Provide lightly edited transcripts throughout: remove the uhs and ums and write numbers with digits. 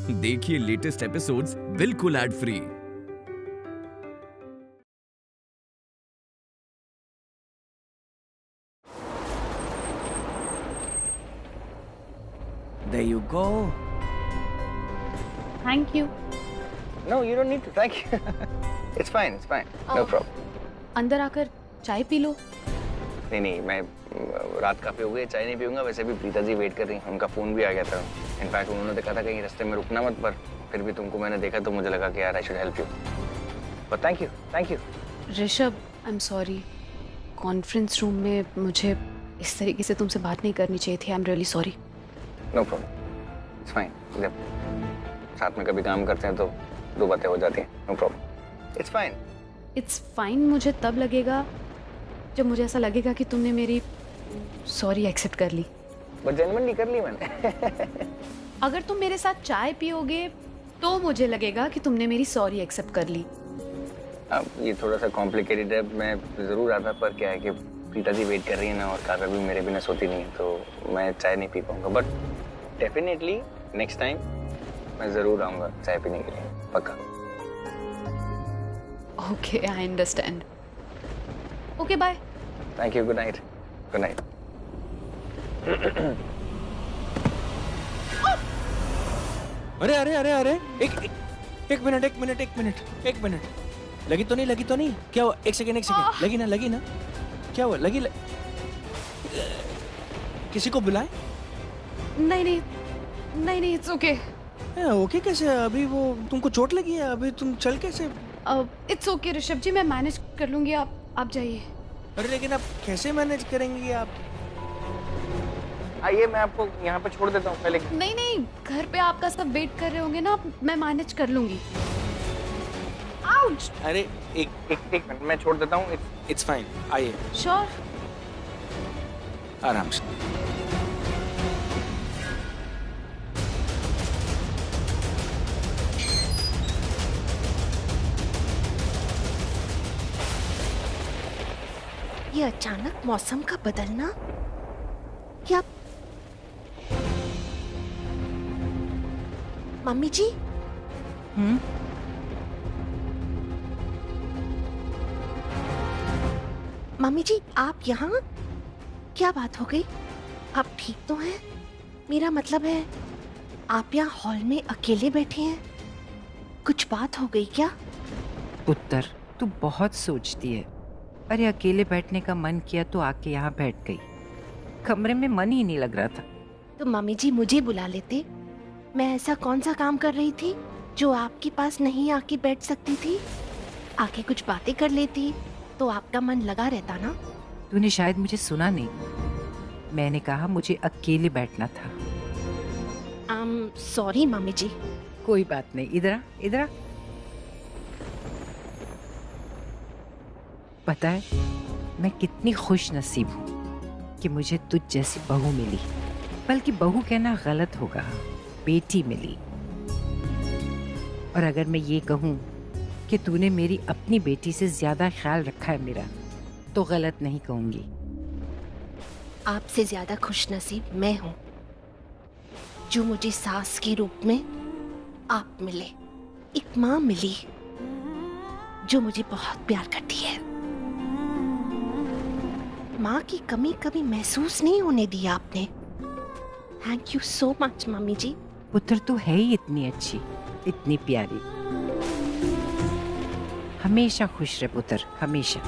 देखिए latest episodes बिल्कुल ad free. There you go. Thank you. No, you don't need to. Thank you. It's fine. It's fine. No problem. अंदर आकर चाय P low. नहीं, मैं रात काफी हो गई, चाय नहीं पीऊंगा। वैसे भी प्रीता जी वेट कर रही हैं, उनका फोन भी आ गया था। इनफैक्ट उन्होंने देखा था कहीं रास्ते में रुकना मत, पर फिर भी तुमको मैंने देखा तो मुझे लगा कि यार I should help you. But thank you. Rishabh, I am sorry. Conference room में मुझे इस तरीके से तुमसे बात नहीं करनी चाहिए थी। I am really sorry. No problem, it's fine. जब साथ में कभी काम करते हैं तो दो बातें हो जाती हैं। No problem, it's fine. It's fine मुझे तब लगेगा जब मुझे ऐसा लगेगा कि तुमने मेरी सॉरी एक्सेप्ट कर ली। बट जेन्युइनली कर ली मैंने। अगर तुम मेरे साथ चाय पियोगे तो मुझे लगेगा कि तुमने मेरी सॉरी एक्सेप्ट कर ली। अब ये थोड़ा सा कॉम्प्लिकेटेड है, मैं जरूर आता, पर क्या है कि प्रीता जी वेट कर रही है ना, और काव्या भी मेरे बिना सोती नहीं है, तो मैं चाय नहीं पी पाऊंगा। बट डेफिनेटली नेक्स्ट टाइम मैं जरूर आऊंगा चाय पीने के लिए, पक्का। Okay, I understand. Okay, bye. Thank you. Good night. Good night. अरे अरे अरे अरे एक मिनट। लगी तो नहीं? क्या हुआ? एक सेकेंड। लगी ना? क्या हुआ? किसी को बुलाए? नहीं, इट्स ओके। ओके कैसे? अभी वो तुमको चोट लगी है, अभी तुम चल कैसे? इट्स ओके ऋषभ जी, मैं मैनेज कर लूंगी। आप जाइए। अरे लेकिन आप कैसे मैनेज करेंगी आप? आइए, मैं आपको यहाँ पे छोड़ देता हूँ पहले। नहीं, घर पे आपका सब वेट कर रहे होंगे ना, मैं मैनेज कर लूंगी। आउच! अरे एक मिनट, मैं छोड़ देता हूँ। इट्स फाइन, आइए। श्योर। आराम से। ये अचानक मौसम का बदलना, क्या मम्मी जी? मम्मी जी, आप यहाँ? क्या बात हो गई? आप ठीक तो हैं? मेरा मतलब है, आप यहाँ हॉल में अकेले बैठे हैं, कुछ बात हो गई क्या? पुत्र, तू बहुत सोचती है। अरे अकेले बैठने का मन किया तो आके यहाँ बैठ गई। कमरे में मन ही नहीं लग रहा था। तो मम्मी जी मुझे बुला लेते। मैं ऐसा कौन सा काम कर रही थी जो आपके पास नहीं आके बैठ सकती थी? आके कुछ बातें कर लेती तो आपका मन लगा रहता ना। तूने शायद मुझे सुना नहीं। मैंने कहा मुझे अकेले बैठना था। सॉरी मम्मी जी। कोई बात नहीं, इधर आ। पता है मैं कितनी खुश नसीब हूँ कि मुझे तुझ जैसी बहू मिली। बल्कि बहू कहना गलत होगा, बेटी मिली। और अगर मैं ये कहूँ कि तूने मेरी अपनी बेटी से ज्यादा ख्याल रखा है मेरा, तो गलत नहीं कहूंगी। आपसे ज्यादा खुश नसीब मैं हूँ जो मुझे सास के रूप में आप मिले। एक माँ मिली जो मुझे बहुत प्यार करती है। माँ की कमी कभी महसूस नहीं होने दी आपने। Thank you so much mummy ji. पुत्र, तू है ही इतनी अच्छी, इतनी प्यारी। हमेशा खुश रहे पुत्र, हमेशा।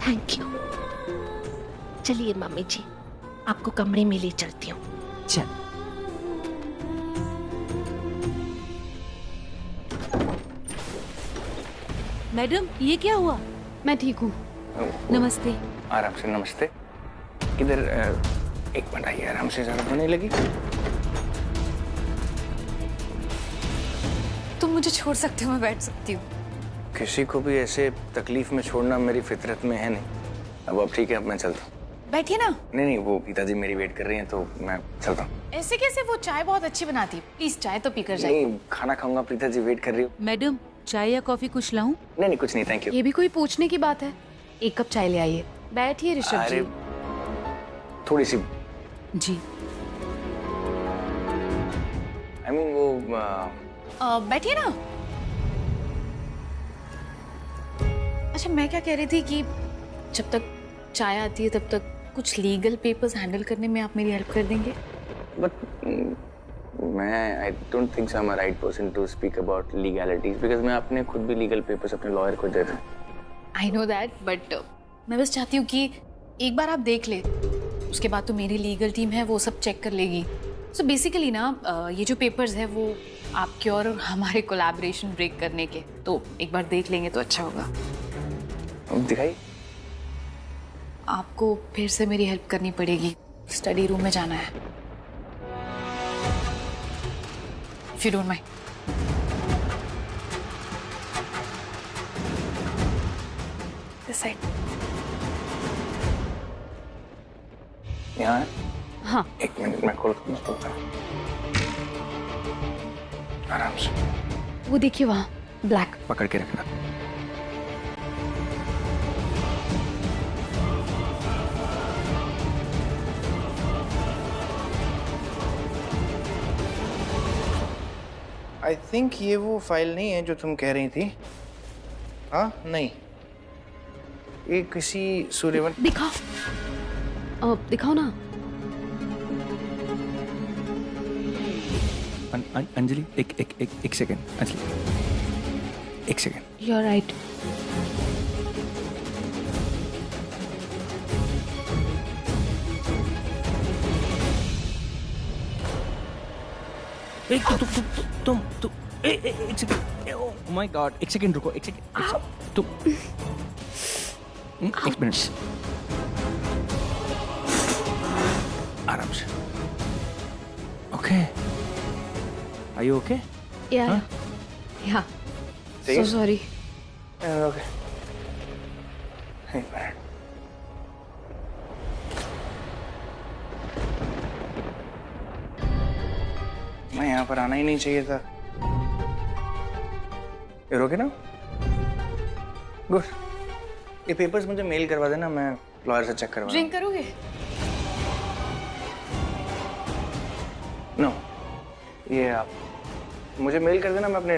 Thank you. चलिए मम्मी जी, आपको कमरे में ले चलती हूँ। चल। मैडम, ये क्या हुआ? मैं ठीक हूँ। नमस्ते। आराम से। नमस्ते। किधर? एक मिनट, आइए। आराम से, ज़्यादा होने लगी। तुम मुझे छोड़ सकते हो, मैं बैठ सकती हूँ। किसी को भी ऐसे तकलीफ में छोड़ना मेरी फितरत में है नहीं। अब ठीक है, अब मैं चलता हूँ। बैठिए ना। नहीं, वो पिताजी मेरी वेट कर रही हैं, तो मैं चलता हूँ। ऐसे कैसे? वो चाय बहुत अच्छी बनाती है। प्लीज चाय तो पीकर जाइए। नहीं, खाना खाऊंगा, पिताजी वेट कर रही हूँ। मैडम, चाय या कॉफी कुछ लाऊं? नहीं, कुछ नहीं, थैंक यू। ये भी कोई पूछने की बात है? एक कप चाय ले आइए। बैठिए ऋषभ जी। थोड़ी सी। जी। I mean वो बैठिए ना। अच्छा मैं क्या कह रही थी कि जब तक चाय आती है तब तक कुछ लीगल पेपर्स हैंडल करने में आप मेरी हेल्प कर देंगे? but I don't think so I'm a right person to speak about legalities because मैं अपने खुद भी legal papers अपने lawyer को दे दूँ। I know that, but मैं बस चाहती हूँ कि एक बार आप देख ले, उसके बाद तो मेरी लीगल टीम है वो सब चेक कर लेगी। So basically ना ये जो पेपर्स है वो आपके और हमारे कोलैबोरेशन ब्रेक करने के, तो एक बार देख लेंगे तो अच्छा होगा। दिखाई? आपको फिर से मेरी हेल्प करनी पड़ेगी, स्टडी रूम में जाना है। If you don't mind. This side. यहाँ है? हाँ। एक मिनट मैं खोलता हूँ। आराम से। वो देखिए वहाँ ब्लैक। पकड़ के रखना। आई थिंक ये वो फाइल नहीं है जो तुम कह रही थी। हाँ नहीं, ये किसी सूर्यवंशी। दिखाओ दिखाओ ना। अंजलि एक सेकेंड। अंजलि एक सेकेंड। You are right. तुम एक सेकंड। ओह माय गॉड, एक सेकंड रुको, एक सेकंड। तुम एक मिनट, आराम से। Okay, are you okay? या सो सॉरी। ओके, एक मिनट। मैं यहाँ पर आना ही नहीं चाहिए था। ये रोके ना? गुड। ये पेपर्स मुझे मेल करवा देना, मैं लॉयर से चेक करवा। ड्रिंक करोगे? नो, ये आप मुझे मेल कर देना, मैं अपने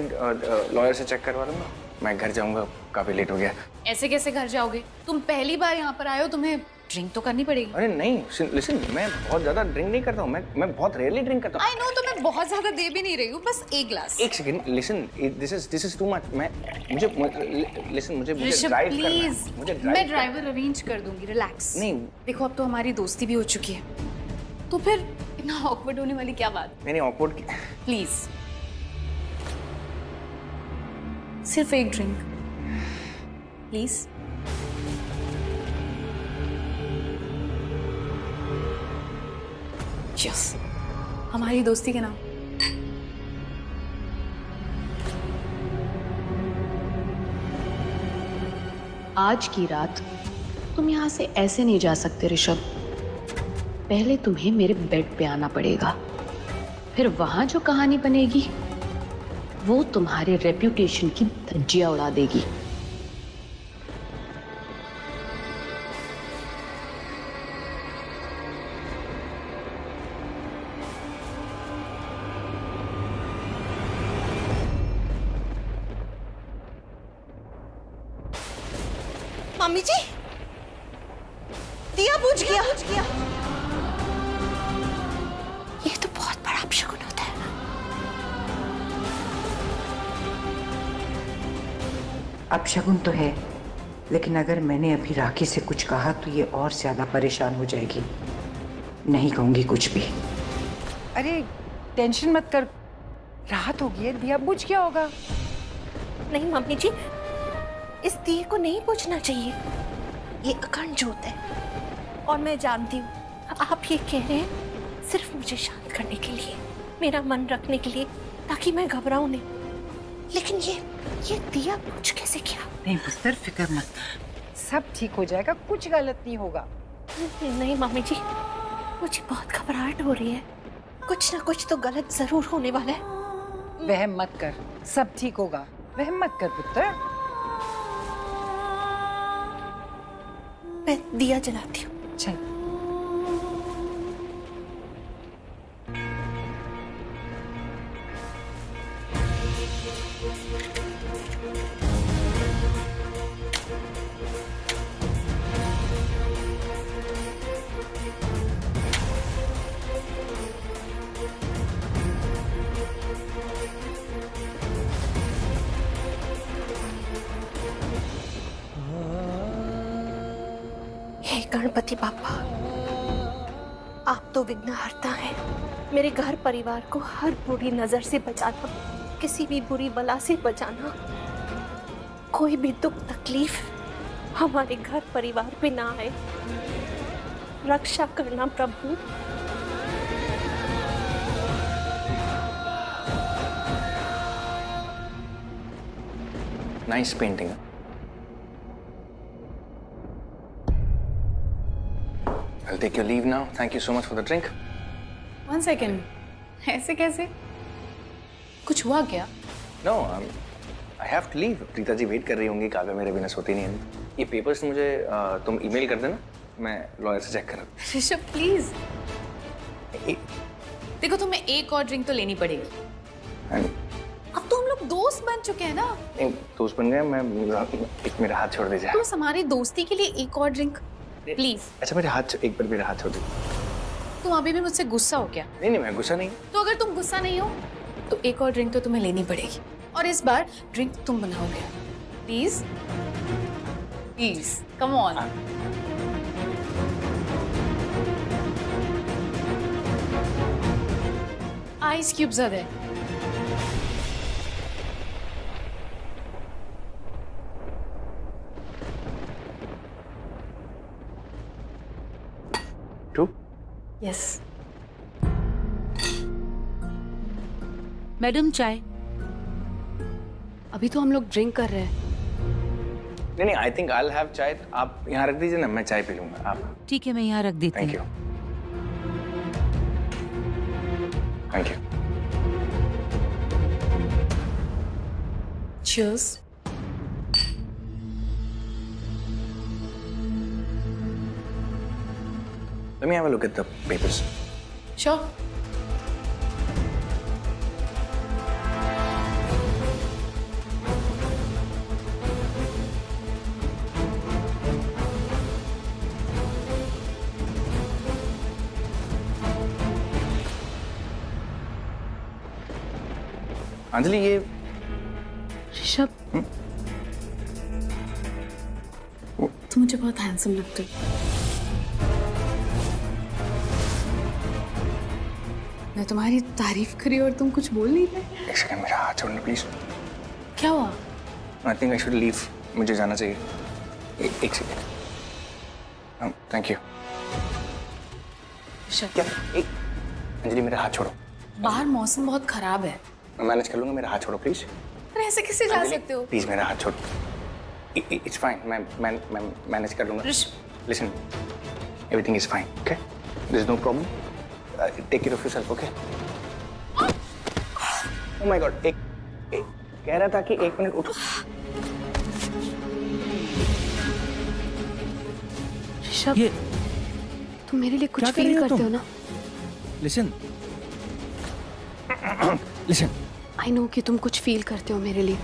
लॉयर से चेक करवा लूंगा। मैं घर जाऊंगा, काफी लेट हो गया। ऐसे कैसे घर जाओगे? तुम पहली बार यहाँ पर आए हो, तुम्हें ड्रिंक तो करनी पड़ेगी। अरे नहीं, लिसन, मैं बहुत ज्यादा ड्रिंक नहीं करता हूँ। मैं बहुत रेयरली ड्रिंक करता हूँ। आई नो, तो मैं बहुत ज्यादा दे भी नहीं रही हूँ, बस एक ग्लास। एक second, listen, this is too much. मुझे ड्राइव करना है। मुझे मैं ड्राइवर अरेंज कर दूंगी, रिलैक्स। नहीं, देखो अब तो हमारी दोस्ती भी हो चुकी है, तो फिर इतना ऑकवर्ड होने वाली क्या बात? नहीं ऑकवर्ड की। प्लीज सिर्फ एक ड्रिंक प्लीज। यस, हमारी दोस्ती के नाम। आज की रात तुम यहाँ से ऐसे नहीं जा सकते ऋषभ। पहले तुम्हें मेरे बेड पे आना पड़ेगा, फिर वहां जो कहानी बनेगी वो तुम्हारे रेप्यूटेशन की धज्जियां उड़ा देगी। मम्मी जी, दिया बुझ गया। ये तो बहुत बड़ा अपशगुन होता है। अपशगुन तो है, लेकिन अगर मैंने अभी राखी से कुछ कहा तो ये और ज्यादा परेशान हो जाएगी। नहीं कहूंगी कुछ भी। अरे टेंशन मत कर, राहत होगी है, दिया बुझ गया होगा। नहीं मम्मी जी, इस दिए को नहीं बुझना चाहिए। ये अखंड ज्योत है, और मैं जानती हूँ आप ये कह रहे हैं सिर्फ मुझे शांत करने के लिए, मेरा मन रखने के लिए, ताकि मैं घबराऊं नहीं। लेकिन ये दिया बुझ कैसे गया? नहीं पुत्र, फिक्र मत, सब ठीक हो जाएगा, कुछ गलत नहीं होगा। नहीं मम्मी जी, मुझे बहुत घबराहट हो रही है। कुछ ना कुछ तो गलत जरूर होने वाला है। वहम मत कर, सब ठीक होगा। वहम मत कर पुत्र। मैं दिया जलाती हूँ। चल। हे गणपति बापा, आप तो विघ्नहर्ता हैं। मेरे घर परिवार को हर बुरी नजर से बचाना, किसी भी बुरी बला से बचाना, कोई भी दुख तकलीफ हमारे घर परिवार पे ना आए, रक्षा करना प्रभु। Nice painting. I'll take your leave now. Thank you so much for the drink. One second. ऐसे कैसे? कुछ हुआ क्या? No, I have to leave. Preeta ji wait कर रही होंगी, काव्या मेरे बिना सोती नहीं है। ये पेपर्स मुझे तुम ईमेल कर देना, मैं लॉयर से चेक कर। ऋषभ प्लीज। देखो तुम्हें एक और ड्रिंक तो लेनी पड़ेगी। अब तो हम लोग दोस्त बन चुके हैं ना। दोस्त बन गए, मैं एक मेरा हाथ छोड़ दीजिए। तो हमारी दोस्ती के लिए एक और ड्रिंक प्लीज। अच्छा मेरे हाथ, एक बार मेरा हाथ छोड़ दीजिए। तुम अभी भी मुझसे गुस्सा हो क्या? नहीं मैं गुस्सा नहीं। तो अगर तुम गुस्सा नहीं हो तो एक और ड्रिंक तो तुम्हें लेनी पड़ेगी, और इस बार ड्रिंक तुम बनाओगे। Please please come on. Ice cubes are there. Yes. Madam चाय। अभी तो हम लोग ड्रिंक कर रहे हैं। नहीं I think I will have चाय। आप यहाँ रख दीजिए ना, मैं चाय पी लूंगा। आप ठीक है, मैं यहाँ रख देती हूँ। Thank you. Thank you. Cheers. Let me have a look at the papers. Sure. Anjali ये ऋषभ, तुम मुझे बहुत हैंडसम लगते हो। मैं तुम्हारी तारीफ करी और तुम कुछ बोल नहीं रहे। एक सेकंड मेरा हाथ छोड़ना प्लीज। क्या हुआ? I think I should leave. मुझे जाना चाहिए। एक सेकंड। Thank you. क्या? एक अंजलि मेरा हाथ छोड़ो। बाहर मौसम बहुत खराब है। मैं मैनेज कर लूंगा, मेरा हाथ छोड़ो प्लीज। अरे ऐसे कैसे जा सकते हो? प्लीज मेरा हाथ छोड़ो। इट्स फाइन, मैं मैनेज कर लूंगा। Listen, everything is fine, okay? There is no problem. Take care of yourself, okay? Oh my god, एक कह रहा था कि 1 मिनट उठो। ऋषभ, तुम मेरे लिए कुछ फील करते हो ना? लिसन लिसन, आई नो कि तुम कुछ फील करते हो मेरे लिए।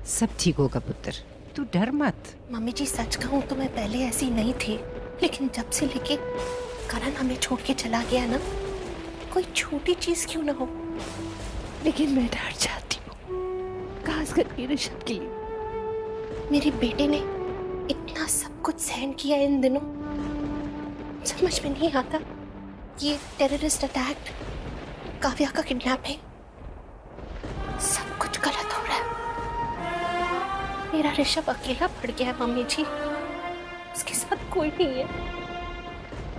सब ठीक होगा पुत्र, तू डर मत। मम्मी जी सच कहूँ तो मैं पहले ऐसी नहीं थी, लेकिन जब से लेके करण हमें छोड़ के चला गया ना, कोई छोटी चीज क्यों ना हो, लेकिन मैं डर जाती हूँ, खास करके ऋषभ के लिए। मेरे बेटे ने इतना सब कुछ सहन किया इन दिनों, समझ में नहीं आता। ये टेररिस्ट अटैक, काव्या का किडनैपिंग, सब कुछ गलत हो रहा है। मेरा ऋषभ अकेला पड़ गया है मम्मी जी, उसके साथ कोई नहीं है।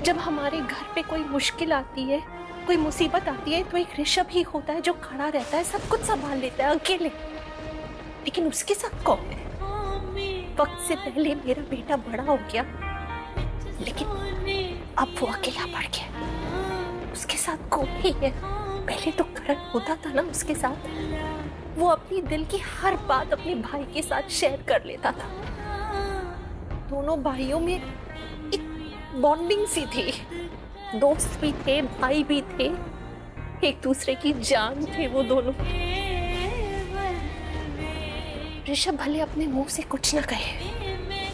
जब हमारे घर पे कोई मुश्किल आती है, कोई मुसीबत आती है, तो एक ऋषभ ही होता है जो खड़ा रहता है, सब कुछ संभाल लेता है अकेले। लेकिन उसके साथ कौन है? वक्त से पहले मेरा बेटा बड़ा हो गया, लेकिन अब वो अकेला पड़ गया, उसके साथ कोई नहीं है। पहले तो करण होता था ना उसके साथ, वो अपनी दिल की हर बात अपने भाई के साथ शेयर कर लेता था। दोनों भाइयों में एक बॉन्डिंग सी थी, दोस्त भी थे, भाई भी थे। एक दूसरे की जान थे वो दोनों। ऋषभ भले अपने मुंह से कुछ ना कहे,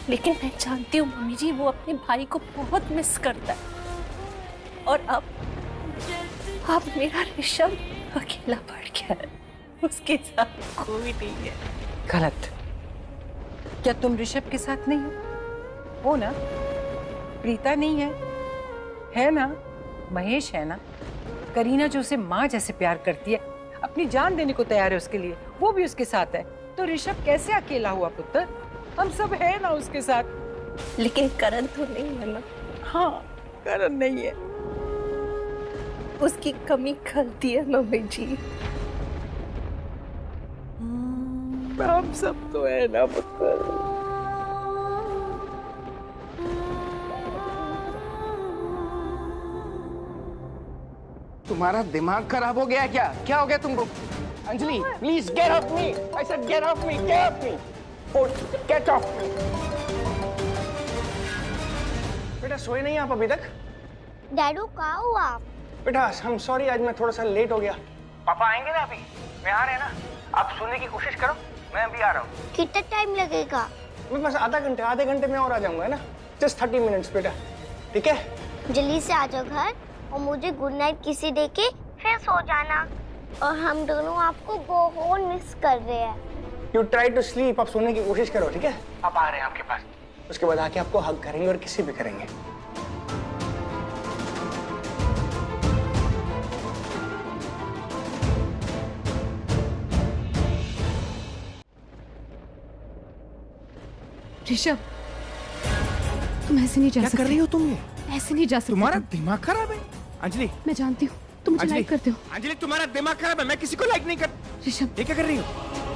लेकिन मैं जानती हूँ मम्मी जी वो अपने भाई को बहुत मिस करता है। और अब मेरा ऋषभ अकेला पड़ गया है, उसके साथ कोई नहीं है। गलत। क्या तुम ऋषभ के साथ नहीं हो ना? प्रीता नहीं है ना? महेश है ना? करीना जो उसे माँ जैसे प्यार करती है, अपनी जान देने को तैयार है उसके लिए, वो भी उसके साथ है। तो ऋषभ कैसे अकेला हुआ पुत्र? हम सब है ना उसके साथ। लेकिन करण तो नहीं है ना? हाँ, करण नहीं है। उसकी कमी खलती है मम्मी जी। हम सब तो है ना पुत्र। तुम्हारा दिमाग खराब हो गया है क्या? क्या हो गया तुमको? Anjali, please get off me. I said get off me, get off me. Get off me. बेटा सोए नहीं आप अभी तक? डैडू कहाँ हो आप? बेटा हम सॉरी, आज मैं थोड़ा सा लेट हो गया। पापा आएंगे ना अभी, मैं आ रहे हैं ना, आप सोने की कोशिश करो, मैं अभी आ रहा हूँ। कितना टाइम लगेगा? मैं बस आधे घंटे में और आ जाऊंगा, है ना? जस्ट 30 मिनट्स बेटा, ठीक है? जल्दी से आ जाओ घर और मुझे गुड नाइट किसी दे के फिर सो जाना। और हम दोनों आपको बहुत मिस कर रहे हैं। यू ट्राई टू स्लीप, आप सोने की कोशिश करो, ठीक है? आप आ रहे हैं आपके पास, उसके बाद आके आपको हग करेंगे और किसी भी करेंगे। ऋषभ, तुम ऐसे नहीं जा सकते। क्या कर रही हो तुम? ये ऐसे नहीं जा सकते। तुम्हारा दिमाग खराब है अंजलि। मैं जानती हूँ तुम मुझे लाइक करते हो। अंजलि तुम्हारा दिमाग खराब है, मैं किसी को लाइक नहीं कर। ऋषभ, ये क्या कर रही हो?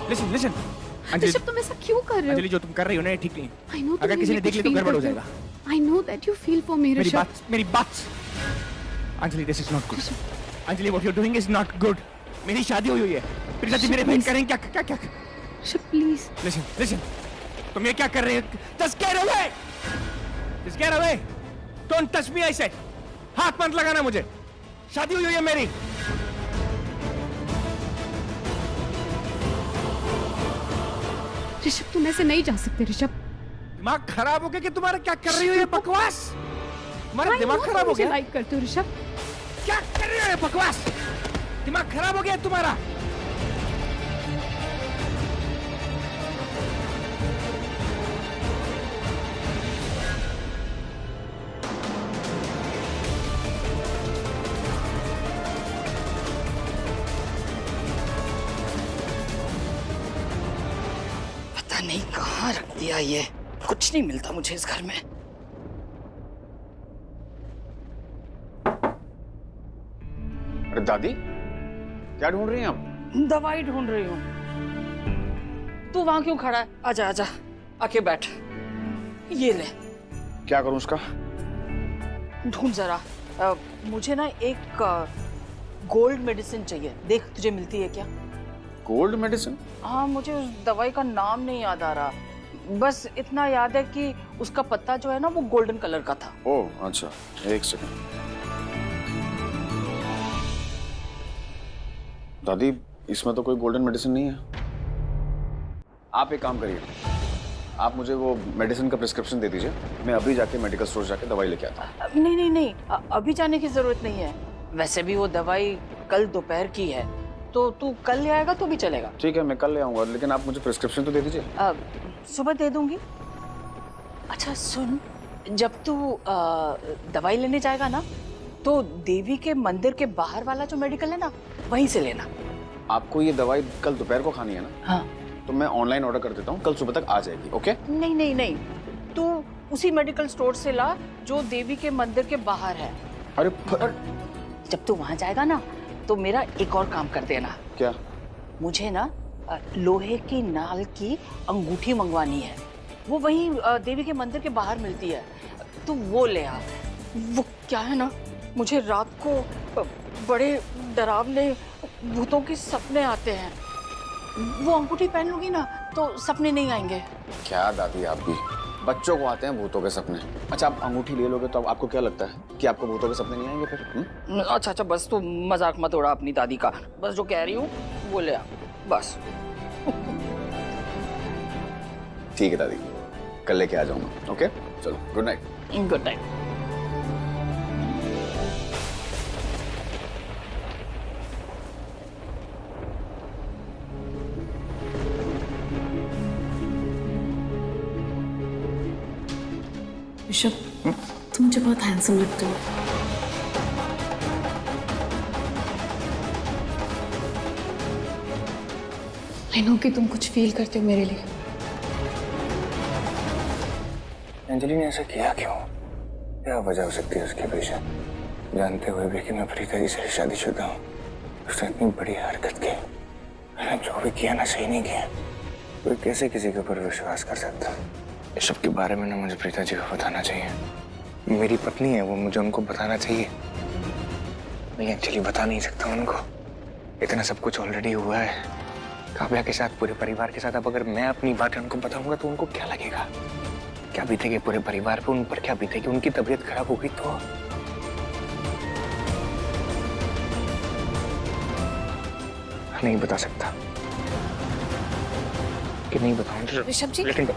लिसन लिसन ऋषभ, तुम ऐसा क्यों कर रहे हो? अंजलि जो तुम कर रही हो ना ये ठीक नहीं। I know अगर किसी ने देख लिया तो गड़बड़ हो जाएगा। I know that you feel for me, Rishabh. मेरी बात Anjali, this is not good. Anjali what you are doing is not good. मेरी शादी हुई है, फिर शादी मेरे बहन करेंगे क्या क्या क्या? ऋषभ प्लीज लिसन लिसन, तुम ये क्या कर रहे हो? Just get away! Just get away! Don't touch me, I said. हाथ मत लगाना मुझे, शादी हुई है मेरी। ऋषभ तुम ऐसे नहीं जा सकते। ऋषभ दिमाग खराब हो गया कि तुम्हारा? क्या कर रही हो ये बकवास? तुम्हारा दिमाग खराब हो गया? लाइक करते हो ऋषभ? क्या कर रही हो ये बकवास? दिमाग खराब हो गया तुम्हारा? नहीं कहाँ रख दिया ये, कुछ नहीं मिलता मुझे इस घर में। अरे दादी, क्या ढूंढ रही हैं आप? दवाई ढूंढ रही हूँ। तू वहां क्यों खड़ा है? आजा आजा, आके बैठ। ये ले। क्या करूं उसका? ढूंढ जरा। मुझे ना एक गोल्ड मेडिसिन चाहिए, देख तुझे मिलती है क्या? Gold medicine? हाँ, मुझे उस दवाई का नाम नहीं याद आ रहा, बस इतना याद है कि उसका पत्ता जो है ना वो गोल्डन कलर का था। ओह अच्छा, एक सेकंड। दादी इसमें तो कोई गोल्डन मेडिसिन नहीं है। आप एक काम करिए, आप मुझे वो मेडिसिन का प्रिस्क्रिप्शन दे दीजिए, मैं अभी जाके मेडिकल स्टोर जाके दवाई लेके आता हूँ। नहीं नहीं नहीं, अभी जाने की जरूरत नहीं है। वैसे भी वो दवाई कल दोपहर की है, तो तू कल ले आएगा तो भी चलेगा। ठीक है, मैं कल ले आऊंगा, लेकिन आप मुझे प्रिस्क्रिप्शन तो दे दीजिए। सुबह दे दूंगी। अच्छा सुन, जब तू दवाई लेने जाएगा ना तो देवी के मंदिर के बाहर वाला जो मेडिकल है ना वहीं से लेना। आपको ये दवाई कल दोपहर को खानी है ना? हाँ। तो मैं ऑनलाइन ऑर्डर कर देता हूँ, कल सुबह तक आ जाएगी। ओके? नहीं नहीं नहीं, तू उसी मेडिकल स्टोर से ला जो देवी के मंदिर के बाहर है। अरे जब तू वहां जाएगा ना तो मेरा एक और काम कर देना। क्या? मुझे ना लोहे की नाल की अंगूठी मंगवानी है, वो वहीं देवी के मंदिर के बाहर मिलती है, तू वो ले आ। वो क्या है ना, मुझे रात को बड़े डरावने भूतों के सपने आते हैं। वो अंगूठी पहन लूंगी ना तो सपने नहीं आएंगे। क्या दादी आप भी? बच्चों को आते हैं भूतों के सपने। अच्छा, आप अंगूठी ले लोगे तो आपको क्या लगता है कि आपको भूतों के सपने नहीं आएंगे फिर? अच्छा अच्छा, बस तू मजाक मत उड़ा अपनी दादी का। बस जो कह रही हूँ वो ले आ, बस। ठीक है दादी, कल लेके आ जाऊंगा। ओके, चलो, good night. Good night. Rishabh, तुम मुझे बहुत हैंडसम लगते हो। आई नो कि तुम कुछ फील करते हो मेरे लिए। अंजलि ने ऐसा किया क्यों? क्या वजह हो सकती है उसके पीछे? जानते हुए भी कि मैं प्रीता जी से शादीशुदा हूँ, उसने इतनी बड़ी हरकत की। मैंने जो भी किया ना, सही नहीं किया। कोई कैसे किसी के ऊपर विश्वास कर सकता है? इस सब के बारे में ना मुझे प्रीता जी को बताना चाहिए। मेरी पत्नी है वो, मुझे उनको बताना चाहिए। मैं एक्चुअली बता नहीं सकता उनको, इतना सब कुछ ऑलरेडी हुआ है काव्या के साथ, पूरे परिवार के साथ। अब अगर मैं अपनी बात उनको बताऊंगा तो उनको क्या लगेगा? क्या बीतेगी पूरे परिवार पे, उन पर क्या बीतेगी? उनकी तबीयत खराब होगी तो नहीं बता सकता कि नहीं बताऊं। ऋषभ जी, लेकिन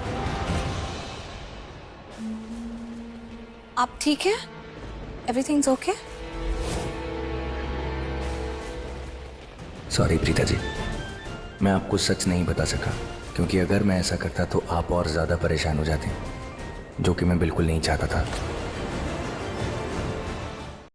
आप ठीक है? Everything's okay? Sorry Preeta ji, मैं आपको सच नहीं बता सका, क्योंकि अगर मैं ऐसा करता तो आप और ज्यादा परेशान हो जाते, जो कि मैं बिल्कुल नहीं चाहता था।